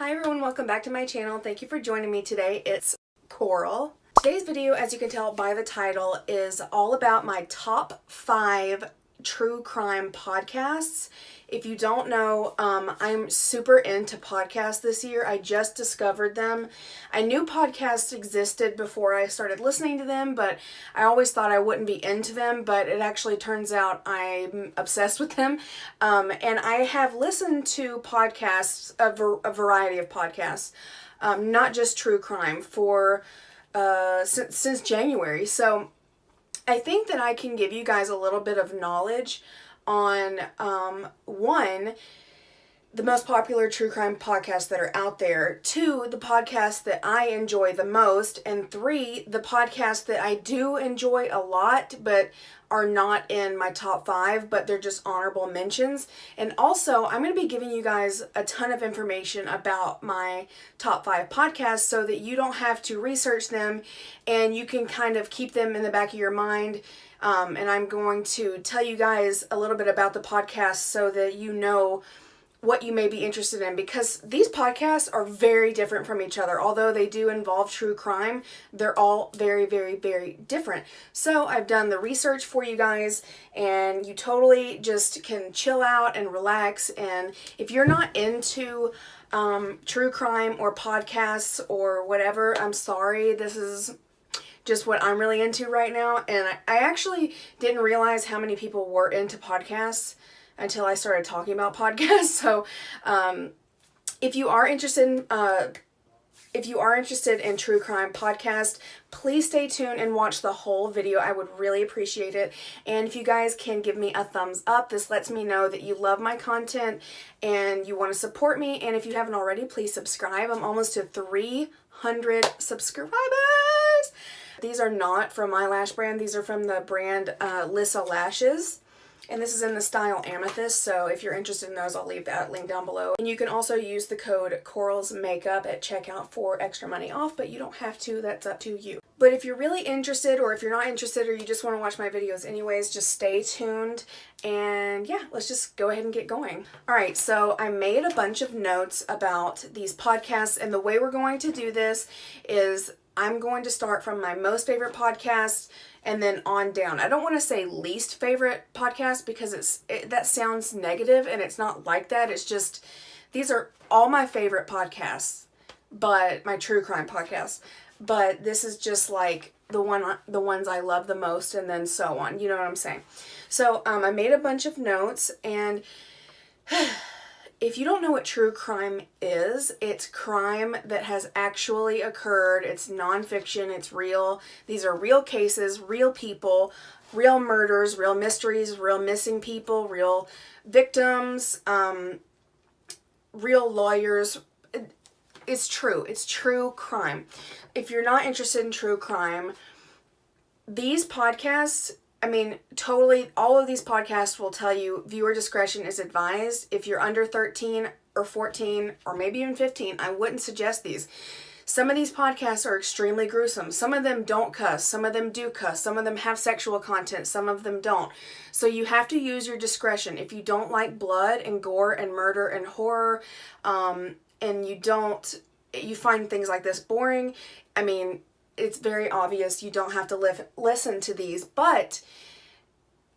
Hi everyone, welcome back to my channel. Thank you for joining me today. It's Coral. Today's video, as you can tell by the title, is all about my top 5 true crime podcasts. If you don't know, I'm super into podcasts this year. I just discovered them. I knew podcasts existed before I started listening to them, but I always thought I wouldn't be into them, but it actually turns out I'm obsessed with them. And I have listened to podcasts, a variety of podcasts, not just true crime, for since January. So I think that I can give you guys a little bit of knowledge on one, the most popular true crime podcasts that are out there, 2, the podcasts that I enjoy the most, and 3, the podcasts that I do enjoy a lot but are not in my top 5, but they're just honorable mentions. And also, I'm going to be giving you guys a ton of information about my top 5 podcasts so that you don't have to research them and you can kind of keep them in the back of your mind. And I'm going to tell you guys a little bit about the podcast so that you know what you may be interested in, because these podcasts are very different from each other. Although they do involve true crime, they're all very, very, very different. So I've done the research for you guys, and you totally just can chill out and relax. And if you're not into true crime or podcasts or whatever, I'm sorry. This is just what I'm really into right now. And I actually didn't realize how many people were into podcasts until I started talking about podcasts. So if you are interested in true crime podcast, please stay tuned and watch the whole video. I would really appreciate it. And if you guys can give me a thumbs up, this lets me know that you love my content and you want to support me. And if you haven't already, please subscribe. I'm almost to 300 subscribers. These are not from my lash brand. These are from the brand Lissa Lashes. And this is in the style Amethyst, so if you're interested in those, I'll leave that link down below. And you can also use the code CORALSMAKEUP at checkout for extra money off, but you don't have to, that's up to you. But if you're really interested, or if you're not interested, or you just want to watch my videos anyways, just stay tuned. And yeah, let's just go ahead and get going. Alright, so I made a bunch of notes about these podcasts, and the way we're going to do this is I'm going to start from my most favorite podcast and then on down. I don't want to say least favorite podcast because that sounds negative, and it's not like that. It's just, these are all my favorite podcasts, but my true crime podcasts. But this is just like the ones I love the most, and then so on. You know what I'm saying? So I made a bunch of notes, and if you don't know what true crime is, it's crime that has actually occurred. It's nonfiction. It's real. These are real cases, real people, real murders, real mysteries, real missing people, real victims, real lawyers. It's true. It's true crime. If you're not interested in true crime, these podcasts, I mean, totally, all of these podcasts will tell you viewer discretion is advised. If you're under 13 or 14 or maybe even 15, I wouldn't suggest these. Some of these podcasts are extremely gruesome. Some of them don't cuss. Some of them do cuss. Some of them have sexual content. Some of them don't. So you have to use your discretion. If you don't like blood and gore and murder and horror, and you find things like this boring, I mean, it's very obvious you don't have to listen to these, but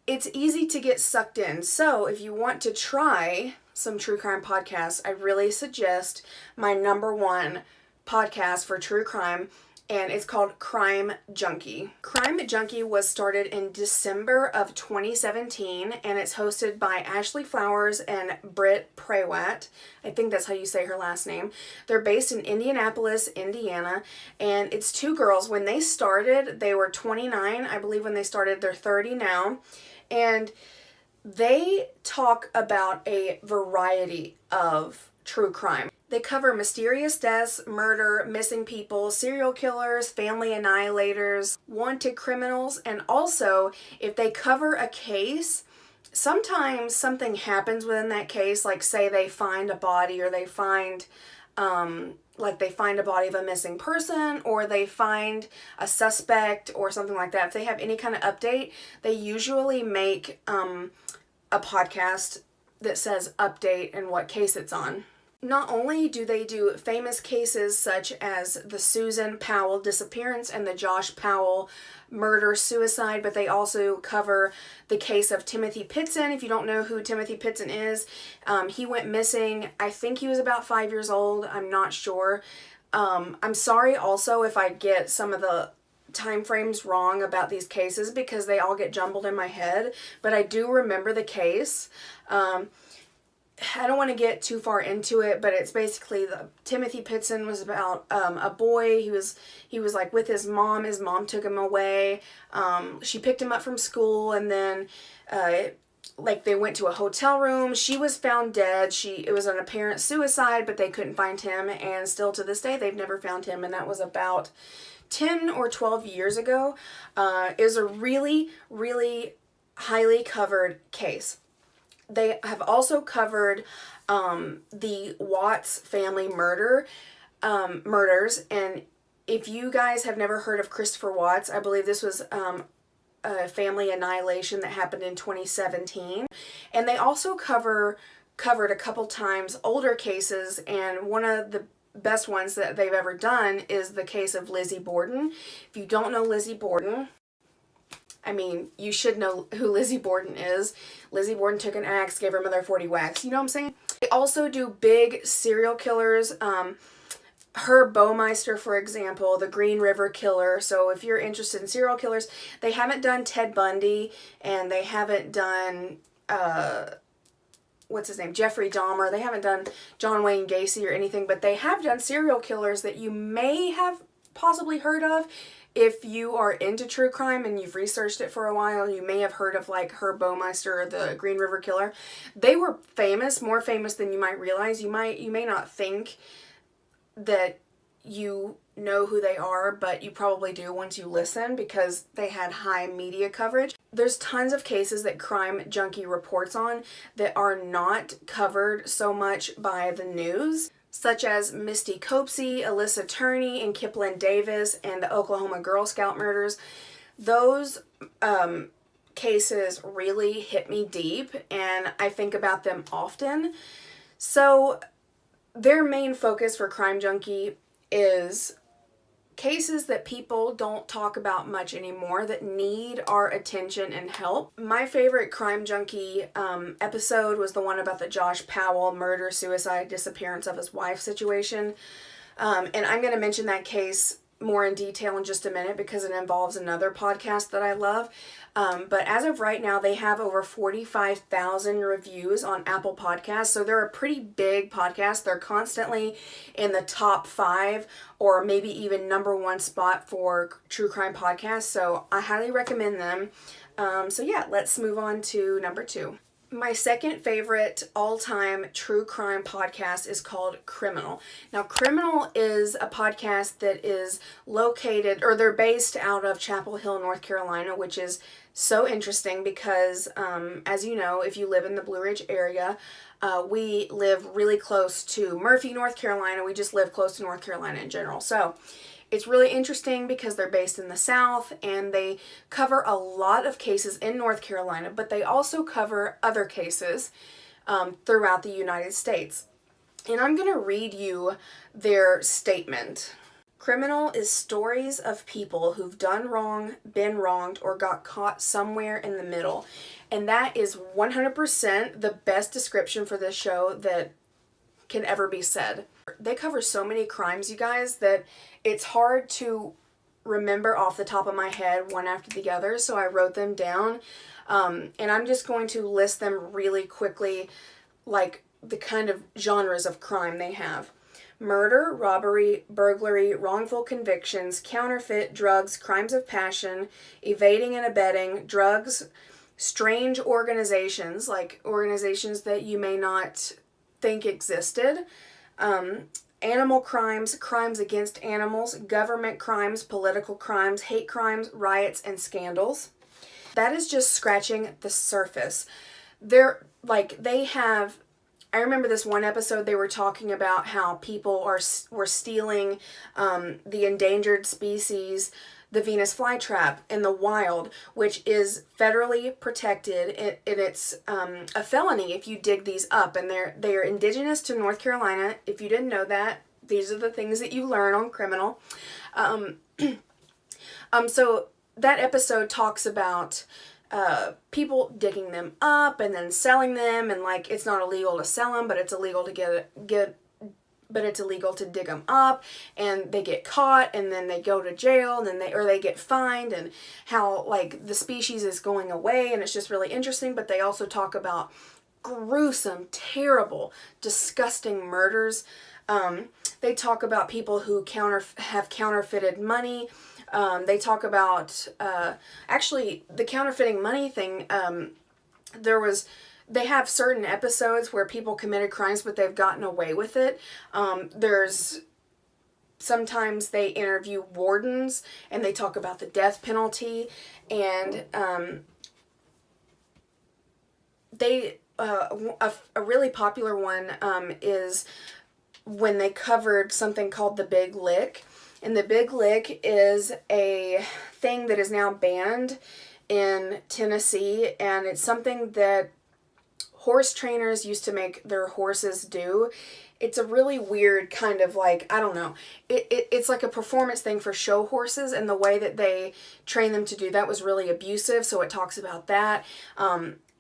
it's easy to get sucked in. So if you want to try some true crime podcasts, I really suggest my #1 podcast for true crime, and it's called Crime Junkie. Crime Junkie was started in December of 2017, and it's hosted by Ashley Flowers and Britt Prawat. I think that's how you say her last name. They're based in Indianapolis, Indiana, and it's 2 girls. When they started, they were 29. I believe when they started, they're 30 now. And they talk about a variety of true crime. They cover mysterious deaths, murder, missing people, serial killers, family annihilators, wanted criminals, and also if they cover a case, sometimes something happens within that case, like say they find a body, or they find a body of a missing person, or they find a suspect or something like that. If they have any kind of update, they usually make a podcast that says update and what case it's on. Not only do they do famous cases such as the Susan Powell disappearance and the Josh Powell murder-suicide, but they also cover the case of Timothy Pitson. If you don't know who Timothy Pitson is, he went missing. I think he was about 5 years old. I'm not sure. I'm sorry also if I get some of the time frames wrong about these cases because they all get jumbled in my head, but I do remember the case. I don't want to get too far into it, but it's basically Timothy Pitson was about a boy. He was like with his mom. His mom took him away. She picked him up from school, and then like they went to a hotel room. She was found dead. It was an apparent suicide, but they couldn't find him, and still to this day they've never found him, and that was about 10 or 12 years ago. It was a really, really highly covered case. They have also covered the Watts family murders, and if you guys have never heard of Christopher Watts, I believe this was a family annihilation that happened in 2017, and they also covered a couple times older cases, and one of the best ones that they've ever done is the case of Lizzie Borden. If you don't know Lizzie Borden, I mean, you should know who Lizzie Borden is. Lizzie Borden took an axe, gave her mother 40 whacks. You know what I'm saying? They also do big serial killers. Herb Baumeister, for example, the Green River Killer. So if you're interested in serial killers, they haven't done Ted Bundy, and they haven't done, what's his name? Jeffrey Dahmer. They haven't done John Wayne Gacy or anything, but they have done serial killers that you may have possibly heard of. If you are into true crime and you've researched it for a while, you may have heard of like Herb Baumeister or the Green River Killer. They were famous, more famous than you might realize. You may not think that you know who they are, but you probably do once you listen because they had high media coverage. There's tons of cases that Crime Junkie reports on that are not covered so much by the news, such as Misty Copsey, Alyssa Turney, and Kipling Davis, and the Oklahoma Girl Scout murders. Those cases really hit me deep, and I think about them often. So their main focus for Crime Junkie is cases that people don't talk about much anymore that need our attention and help. My favorite Crime Junkie episode was the one about the Josh Powell murder, suicide, disappearance of his wife situation. And I'm going to mention that case more in detail in just a minute because it involves another podcast that I love. But as of right now, they have over 45,000 reviews on Apple Podcasts. So they're a pretty big podcast. They're constantly in the top 5 or maybe even #1 spot for true crime podcasts. So I highly recommend them. So yeah, let's move on to number 2. My second favorite all-time true crime podcast is called Criminal. Now, Criminal is a podcast that is located, or they're based out of Chapel Hill, North Carolina, which is so interesting because, as you know, if you live in the Blue Ridge area, we live really close to Murphy, North Carolina. We just live close to North Carolina in general. So it's really interesting because they're based in the South and they cover a lot of cases in North Carolina, but they also cover other cases throughout the United States. And I'm going to read you their statement. Criminal is stories of people who've done wrong, been wronged, or got caught somewhere in the middle. And that is 100% the best description for this show that can ever be said. They cover so many crimes, you guys, that it's hard to remember off the top of my head one after the other, so I wrote them down. And I'm just going to list them really quickly, like the kind of genres of crime they have. Murder, robbery, burglary, wrongful convictions, counterfeit, drugs, crimes of passion, evading and abetting, drugs, strange organizations, like organizations that you may not think existed, animal crimes, crimes against animals, government crimes, political crimes, hate crimes, riots, and scandals. That is just scratching the surface. I remember this one episode they were talking about how people were stealing the endangered species the Venus flytrap in the wild, which is federally protected, and it's a felony if you dig these up, and they're indigenous to North Carolina. If you didn't know that, these are the things that you learn on Criminal. So that episode talks about people digging them up and then selling them, and like it's not illegal to sell them, but it's illegal to but it's illegal to dig them up, and they get caught, and then they go to jail, and then they get fined, and how like the species is going away, and it's just really interesting. But they also talk about gruesome, terrible, disgusting murders. They talk about people who have counterfeited money. They talk about, actually, the counterfeiting money thing. They have certain episodes where people committed crimes, but they've gotten away with it. Sometimes they interview wardens, and they talk about the death penalty, and a really popular one is when they covered something called the Big Lick. And the Big Lick is a thing that is now banned in Tennessee, and it's something that horse trainers used to make their horses do. It's a really weird kind of like, I don't know, it's like a performance thing for show horses, and the way that they train them to do that was really abusive, so it talks about that.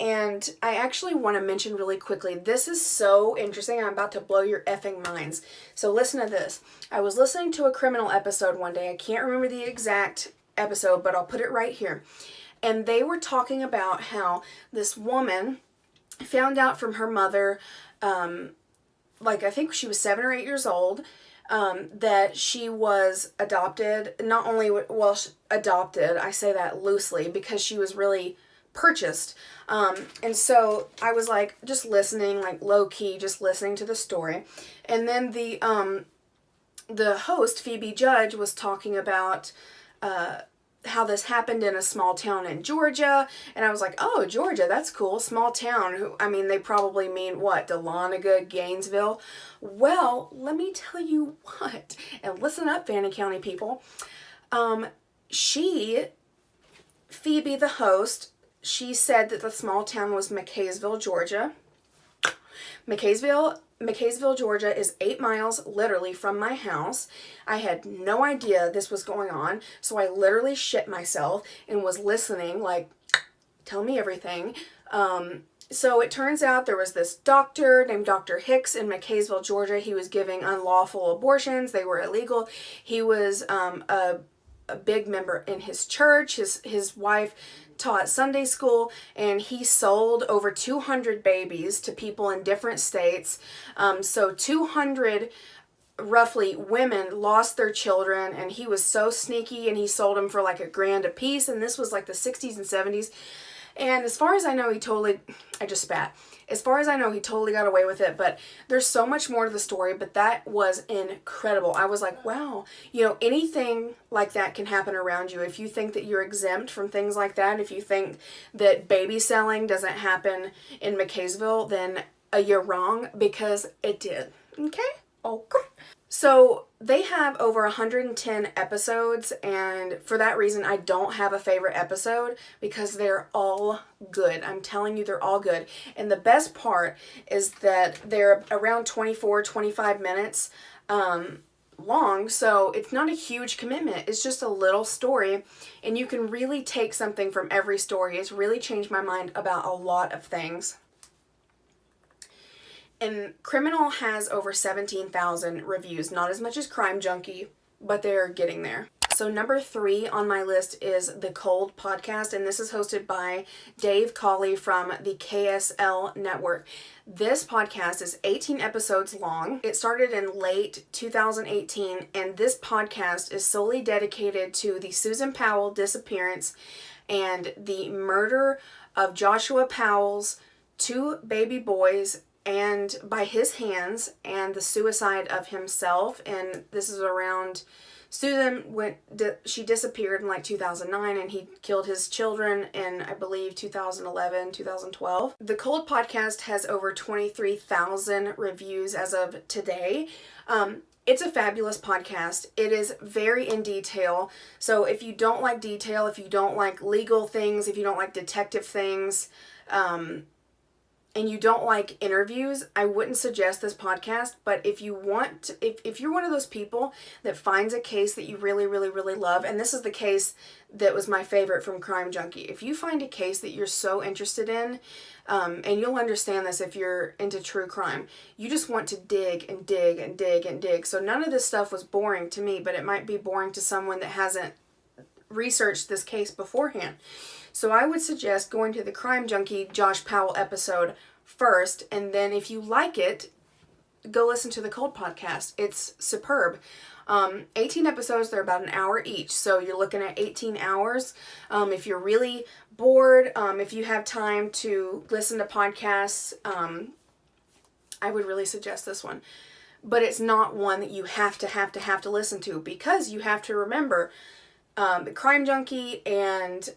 And I actually want to mention really quickly, this is so interesting, I'm about to blow your effing minds. So listen to this. I was listening to a Criminal episode one day, I can't remember the exact episode, but I'll put it right here. And they were talking about how this woman found out from her mother, like I think she was 7 or 8 years old, that she was adopted. Not only, well, adopted, I say that loosely because she was really purchased. And so I was like just listening, like low key, just listening to the story. And then the host, Phoebe Judge, was talking about how this happened in a small town in Georgia. And I was like, oh, Georgia, that's cool. Small town. I mean, they probably mean what? Dahlonega, Gainesville. Well, let me tell you what. And listen up, Fannin County people. Phoebe, the host, she said that the small town was McCaysville, Georgia. McCaysville, Georgia is 8 miles literally from my house. I had no idea this was going on, so I literally shit myself and was listening, like, tell me everything. So it turns out there was this doctor named Dr. Hicks in McCaysville, Georgia. He was giving unlawful abortions. They were illegal. He was a big member in his church. His wife taught Sunday school, and he sold over 200 babies to people in different states. So 200 roughly women lost their children, and he was so sneaky, and he sold them for like $1,000 a piece, and this was like the 60s and 70s. And as far as I know, I just spat. As far as I know, he totally got away with it, but there's so much more to the story, but that was incredible. I was like, wow, anything like that can happen around you. If you think that you're exempt from things like that, if you think that baby selling doesn't happen in McCaysville, then you're wrong, because it did. Okay? Okay. So they have over 110 episodes, and for that reason, I don't have a favorite episode because they're all good. I'm telling you, they're all good. And the best part is that they're around 24, 25 minutes long, so it's not a huge commitment. It's just a little story, and you can really take something from every story. It's really changed my mind about a lot of things. And Criminal has over 17,000 reviews. Not as much as Crime Junkie, but they're getting there. So number 3 on my list is The Cold Podcast, and this is hosted by Dave Cawley from the KSL Network. This podcast is 18 episodes long. It started in late 2018, and this podcast is solely dedicated to the Susan Powell disappearance and the murder of Joshua Powell's 2 baby boys and by his hands, and the suicide of himself. And this is around Susan she disappeared in like 2009, and he killed his children in, I believe, 2011, 2012. The Cold Podcast has over 23,000 reviews as of today. It's a fabulous podcast. It is very in detail. So if you don't like detail, if you don't like legal things, if you don't like detective things, and you don't like interviews, I wouldn't suggest this podcast. But if you want to, if you're one of those people that finds a case that you really, really, really love, and this is the case that was my favorite from Crime Junkie. If you find a case that you're so interested in, and you'll understand this if you're into true crime, you just want to dig and dig and dig and dig. So none of this stuff was boring to me, but it might be boring to someone that hasn't researched this case beforehand. So I would suggest going to the Crime Junkie Josh Powell episode first, and then if you like it, go listen to the Cold podcast. It's superb. 18 episodes, they're about an hour each, so you're looking at 18 hours. If you're really bored, if you have time to listen to podcasts, I would really suggest this one. But it's not one that you have to listen to, because you have to remember the Crime Junkie and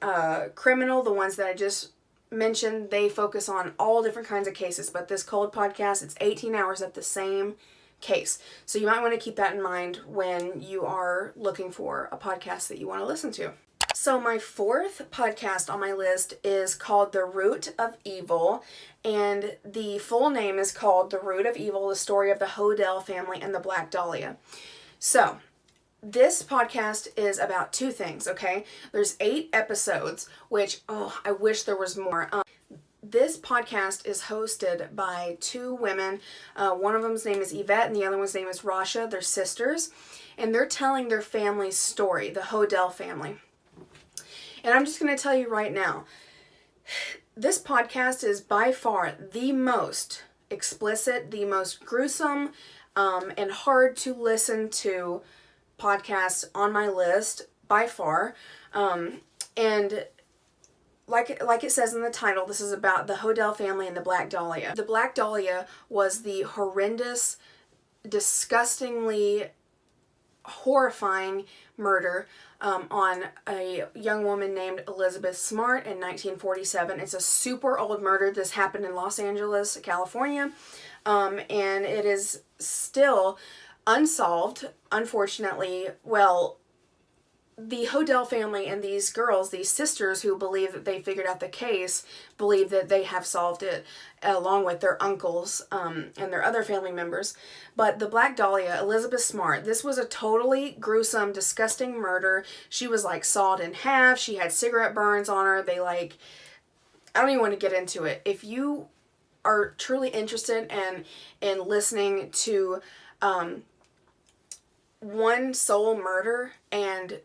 Criminal, the ones that I just mentioned, they focus on all different kinds of cases. But this Cold podcast, it's 18 hours of the same case. So you might want to keep that in mind when you are looking for a podcast that you want to listen to. So my fourth podcast on my list is called The Root of Evil, and the full name is called The Root of Evil, the story of the Hodel family and the Black Dahlia. So this podcast is about two things, okay? There's 8 episodes, which, I wish there was more. This podcast is hosted by 2 women. One of them's name is Yvette and the other one's name is Rasha. They're sisters, and they're telling their family's story, the Hodel family. And I'm just going to tell you right now, this podcast is by far the most explicit, the most gruesome, and hard to listen to podcasts on my list by far. And like it says in the title, this is about the Hodel family and the Black Dahlia. The Black Dahlia was the horrendous, disgustingly horrifying murder on a young woman named Elizabeth Smart in 1947. It's a super old murder. This happened in Los Angeles, California, and it is still unsolved, unfortunately. Well, the Hodel family and these girls, these sisters who believe that they figured out the case, believe that they have solved it, along with their uncles and their other family members. But the Black Dahlia, Elizabeth Smart, this was a totally gruesome, disgusting murder. She was like sawed in half. She had cigarette burns on her. I don't even want to get into it. If you are truly interested in listening to one sole murder and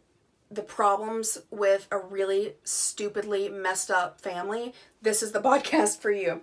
the problems with a really stupidly messed up family, this is the podcast for you.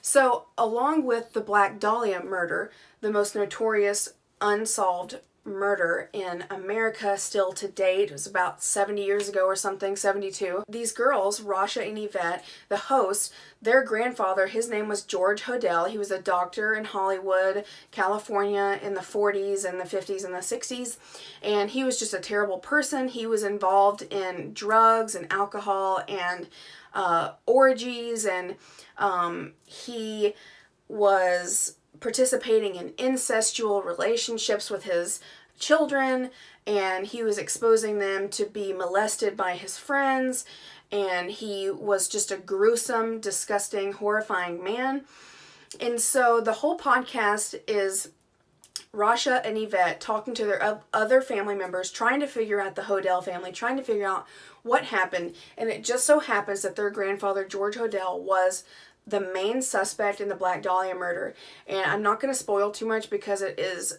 So, along with the Black Dahlia murder, the most notorious unsolved murder in America still to date, it was about 70 years ago or something, 72. These girls, Rasha and Yvette, the hosts, their grandfather, his name was George Hodel. He was a doctor in Hollywood, California in the 40s and the 50s and the 60s, and he was just a terrible person. He was involved in drugs and alcohol and orgies, and he was participating in incestual relationships with his children, and he was exposing them to be molested by his friends, and he was just a gruesome, disgusting, horrifying man. And so the whole podcast is Rasha and Yvette talking to their other family members, trying to figure out the Hodel family, trying to figure out what happened. And it just so happens that their grandfather, George Hodel, was the main suspect in the Black Dahlia murder. And I'm not going to spoil too much because it's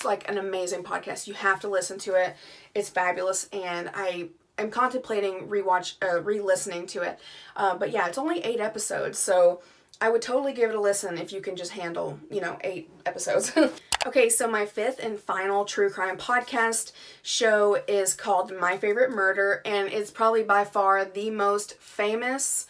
like an amazing podcast. You have to listen to it. It's fabulous, and I am contemplating re-listening to it. But yeah, it's only 8 episodes, so I would totally give it a listen if you can just handle, 8 episodes. Okay, so my 5th and final true crime podcast show is called My Favorite Murder, and it's probably by far the most famous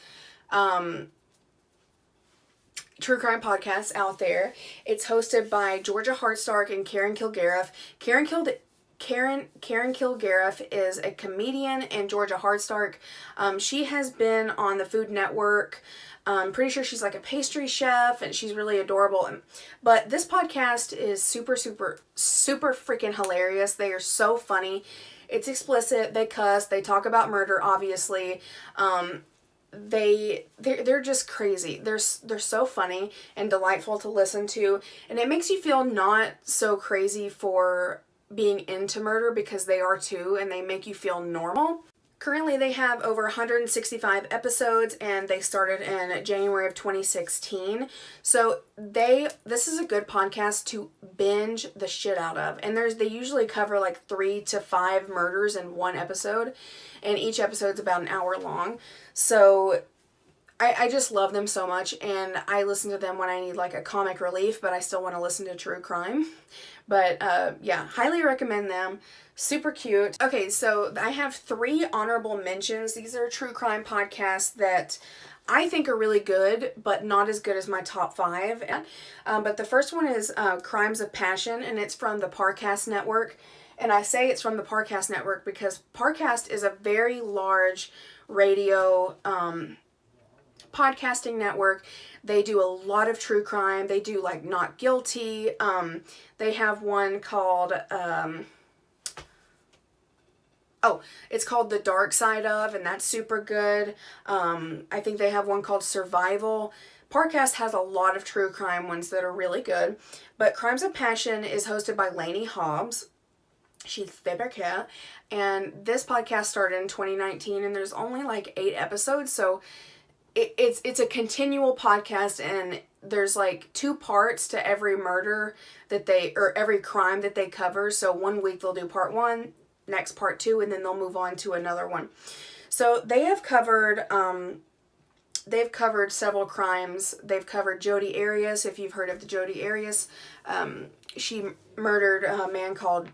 true crime podcast out there. It's hosted by Georgia Hardstark and Karen Kilgariff. Karen Karen Kilgariff is a comedian, and Georgia Hardstark. She has been on the Food Network. I'm pretty sure she's like a pastry chef, and she's really adorable. But this podcast is super, super, super freaking hilarious. They are so funny. It's explicit. They cuss. They talk about murder, obviously. They're just crazy. They're so funny and delightful to listen to, and it makes you feel not so crazy for being into murder, because they are too, and they make you feel normal. Currently, they have over 165 episodes, and they started in January of 2016. So this is a good podcast to binge the shit out of. And they usually cover like 3 to 5 murders in one episode, and each episode's about an hour long. So I just love them so much, and I listen to them when I need like a comic relief, but I still want to listen to true crime. But yeah, highly recommend them. Super cute. Okay, so I have 3 honorable mentions. These are true crime podcasts that I think are really good, but not as good as my top 5. But the first one is Crimes of Passion, and it's from the Parcast Network. And I say it's from the Parcast Network because Parcast is a very large radio podcasting network. They do a lot of true crime. They do like Not Guilty. They have one called it's called The Dark Side Of, and that's super good. I think they have one called Survival. Parcast has a lot of true crime ones that are really good. But Crimes of Passion is hosted by Lainey Hobbs. She's super cute. And this podcast started in 2019, and there's only like 8 episodes, so it's a continual podcast, and there's like 2 parts to every murder or every crime that they cover. So one week they'll do part 1, next part 2, and then they'll move on to another one. So they have covered several crimes. They've covered Jodi Arias, if you've heard of the Jodi Arias. She murdered a man called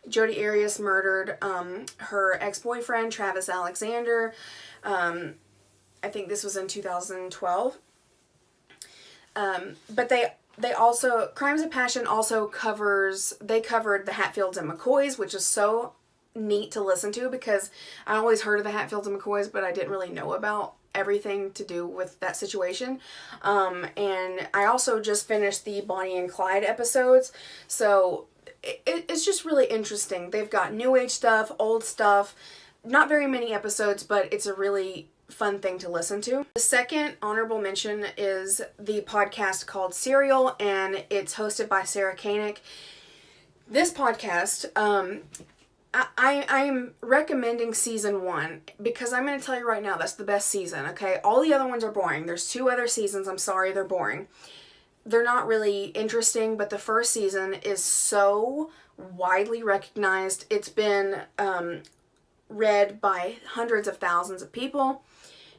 Jodi Arias murdered her ex-boyfriend, Travis Alexander. I think this was in 2012. But they also, Crimes of Passion also covered the Hatfields and McCoys, which is so neat to listen to, because I always heard of the Hatfields and McCoys, but I didn't really know about everything to do with that situation. And I also just finished the Bonnie and Clyde episodes, so it's just really interesting. They've got new age stuff, old stuff, not very many episodes, but it's a really fun thing to listen to. The second honorable mention is the podcast called Serial, and it's hosted by Sarah Koenig. This podcast, I'm recommending season 1, because I'm going to tell you right now, that's the best season, okay? All the other ones are boring. There's 2 other seasons. I'm sorry, they're boring. They're not really interesting, but the first season is so widely recognized. It's been read by hundreds of thousands of people.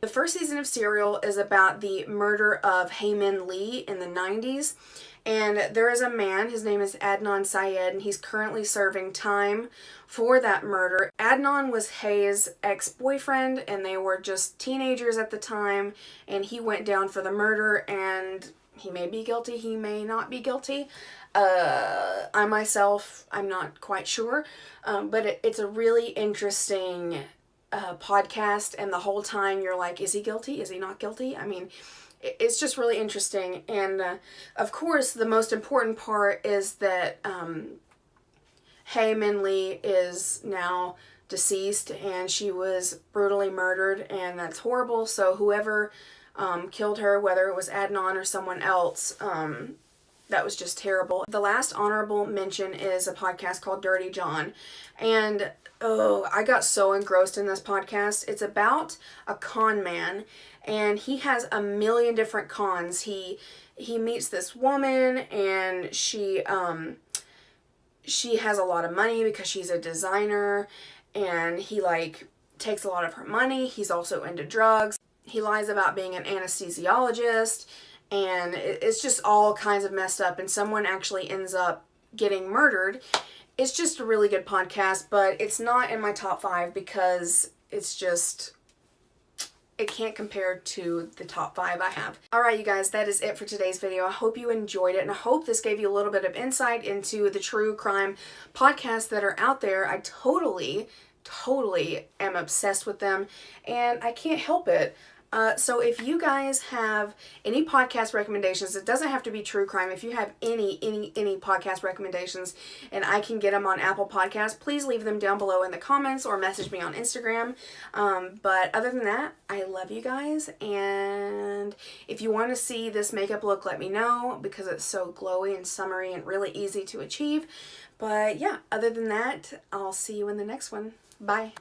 The first season of Serial is about the murder of Hae-Min Lee in the 90s. And there is a man, his name is Adnan Syed, and he's currently serving time for that murder. Adnan was Hae's ex-boyfriend, and they were just teenagers at the time, and he went down for the murder, and he may be guilty, he may not be guilty. I myself, I'm not quite sure, but it's a really interesting podcast, and the whole time you're like, is he guilty? Is he not guilty? I mean, it's just really interesting. And of course, the most important part is that Hae-Min Lee is now deceased, and she was brutally murdered, and that's horrible. So whoever killed her, whether it was Adnan or someone else, that was just terrible. The last honorable mention is a podcast called Dirty John. And I got so engrossed in this podcast. It's about a con man, and he has a million different cons. He meets this woman, and she has a lot of money because she's a designer, and he like takes a lot of her money. He's also into drugs. He lies about being an anesthesiologist, and it's just all kinds of messed up, and someone actually ends up getting murdered. It's just a really good podcast, but it's not in my top 5 because it's just, it can't compare to the top 5 I have. Alright, you guys, that is it for today's video. I hope you enjoyed it, and I hope this gave you a little bit of insight into the true crime podcasts that are out there. I totally am obsessed with them, and I can't help it. So if you guys have any podcast recommendations, it doesn't have to be true crime. If you have any podcast recommendations and I can get them on Apple Podcasts, please leave them down below in the comments or message me on Instagram. But other than that, I love you guys. And if you want to see this makeup look, let me know, because it's so glowy and summery and really easy to achieve. But yeah, other than that, I'll see you in the next one. Bye.